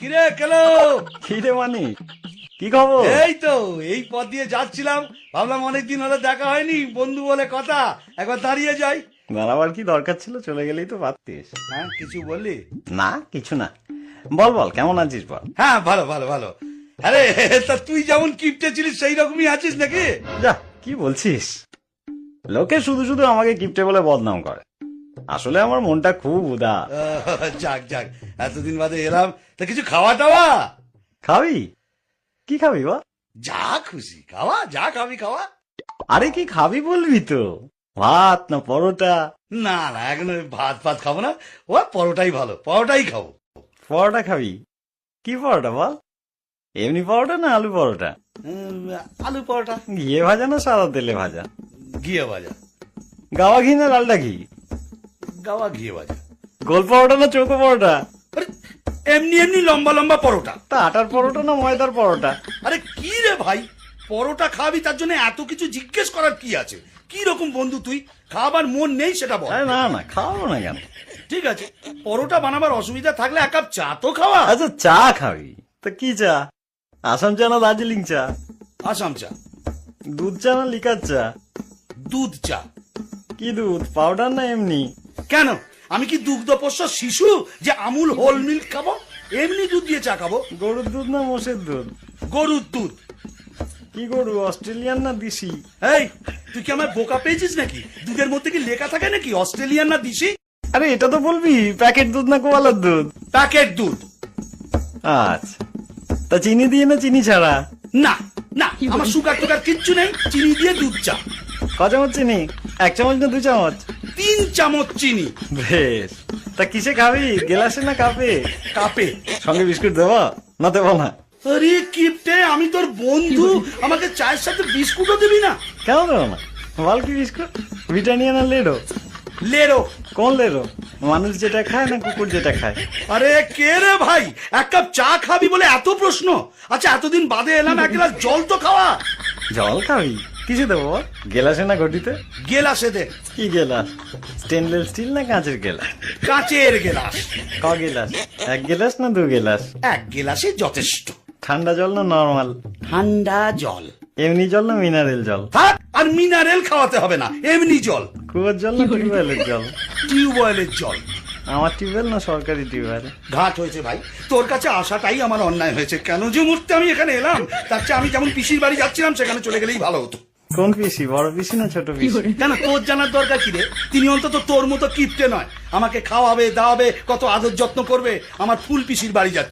কিরে কেলো? খিদে মানি কি খবর? এই তো এই পথ দিয়ে যাচ্ছিলাম, ভাবলাম অনেকদিন হলো দেখা হয়নি, বন্ধু বলে কথা, একবার দাঁড়িয়ে যাই। দাঁড়াবার কি দরকার ছিল? চলে গেলেই তো পারতিস। হ্যাঁ, কিছু বললি? না কিছু না, বল বল কেমন আছিস বল। হ্যাঁ, ভালো ভালো ভালো। আরে তা তুই যেমন কিপটে ছিলিস সেই রকমই আছিস নাকি? যা কি বলছিস, লোকে শুধু শুধু আমাকে কিপটে বলে বদনাম করে, আসলে আমার মনটা খুব উদার। যাক যাক, এতদিন বাদে এলাম, তা কিছু খাওয়া টাওয়া? খাবি? কি খাবি বল? যা খুশি খাওয়া, যা খাবি খাওয়া। আরে কি খাবি বলবি তো, ভাত না পরোটা? না না, এখন ওই ভাত ফাত খাবো না, ও পরোটাই ভালো, পরোটাই খাবো। পরোটা খাবি? কি পরোটা বল? এমনি পরোটা না আলু পরোটা? আলু পরোটা। ঘিয়ে ভাজা না সাদা তেলে ভাজা? ঘিয়ে ভাজা। গাওয়া ঘি না লালটা ঘি? গাওয়া ঘিয়ে ভাজা। গোল পরোটা না চৌকো পরোটা? আরে, এমনি এমনি লম্বা লম্বা পরোটা। তা আটার পরোটা না ময়দার পরোটা? আরে কি রে ভাই, পরোটা খাবি তার জন্য এত কিছু জিজ্ঞেস করার কি আছে? কি রকম বন্ধু তুই, খাবার মন নেই সেটা বল। আরে না না, খাওয়াবো না কেন? ঠিক আছে, পরোটা বানাবার অসুবিধা থাকলে এক কাপ চা তো খাওয়া। আচ্ছা চা খাবি তা কি চা? আসাম চা না দার্জিলিং চা? আসাম চা। দুধ চা না লিকার চা? দুধ চা। কি দুধ, পাউডার না এমনি? কেন, আমি কি দুগ্ধপোষ্য শিশু যে আমুল হোল মিল্ক খাবো? এমনি দুধ দিয়ে চা খাবো। গরুর দুধ না মোষের দুধ? গরুর দুধ। কি গরু, অস্ট্রেলিয়ান না দেশি? এই, তুই কি আমার বোকা পেয়েছিস নাকি? দুধের মধ্যে কি লেখা থাকে নাকি অস্ট্রেলিয়ান না দেশি? আরে এটা তো বলবি প্যাকেট দুধ না গোয়ালার দুধ? প্যাকেট দুধ। আচ্ছা, তা চিনি দিয়ে না চিনি ছাড়া? না না, আমার সুগার টুগার কিচ্ছু নেই, চিনি দিয়ে দুধ চা। ক চামচ চিনি? 1 চামচ না 2 চামচ? 3 চামচ চিনি। বেশ, তা কিসে খাবি, গ্লাসে না কাপে? কাপে। সঙ্গে বিস্কুট দেবো না দেবো না? আরে কিপটে, আমি তোর বন্ধু, আমাকে চায়ের সাথে বিস্কুটও দিবি না? কেন দেবো না বল, কি বিস্কুট? ব্রিটানিয়া না লেডো? লেরো। কোন লেডো, মানুষ যেটা খায় না কুকুর যেটা খায়? আরে কে রে ভাই, এক কাপ চা খাবি বলে এত প্রশ্ন? আচ্ছা, এতদিন বাদে এলাম, এক গ্লাস জল তো খাওয়া। জল খাবি? কিসে দেবো বল, গেলাসে না ঘটিতে? গেলাসে দে। কি গেলাস, স্টেনলেস স্টিল না কাঁচের গেলাস? কাঁচের গেলাস। ক গেলাস, 1 গেলাস না 2 গেলাস? এক গেলাসে যথেষ্ট। ঠান্ডা জল না নর্মাল? ঠান্ডা জল। এমনি জল না মিনারেল জল? থাক, আর মিনারেল খাওয়াতে হবে না, এমনি জল। কুয়োর জল না টিউবওয়েলের জল? টিউবওয়েলের জল। আমার টিউবওয়েল না সরকারি টিউবওয়েল? ঘাট হয়েছে ভাই, তোর কাছে আসাটাই আমার অন্যায় হয়েছে। কেন যে মুহূর্তে আমি এখানে এলাম, তার চেয়ে আমি যেমন পিসির বাড়ি যাচ্ছিলাম সেখানে চলে গেলেই ভালো হতো। কোন পিসি, বড় পিসি না ছোট পিসি? কেন, তোর জানার দরকার কি রে? তিনি অন্তত তোর মতো কিপটে নয়, আমাকে খাওয়াবে দাওয়াবে, কত আদর যত্ন করবে। আমার ফুল পিসির বাড়ি যাচ্ছে।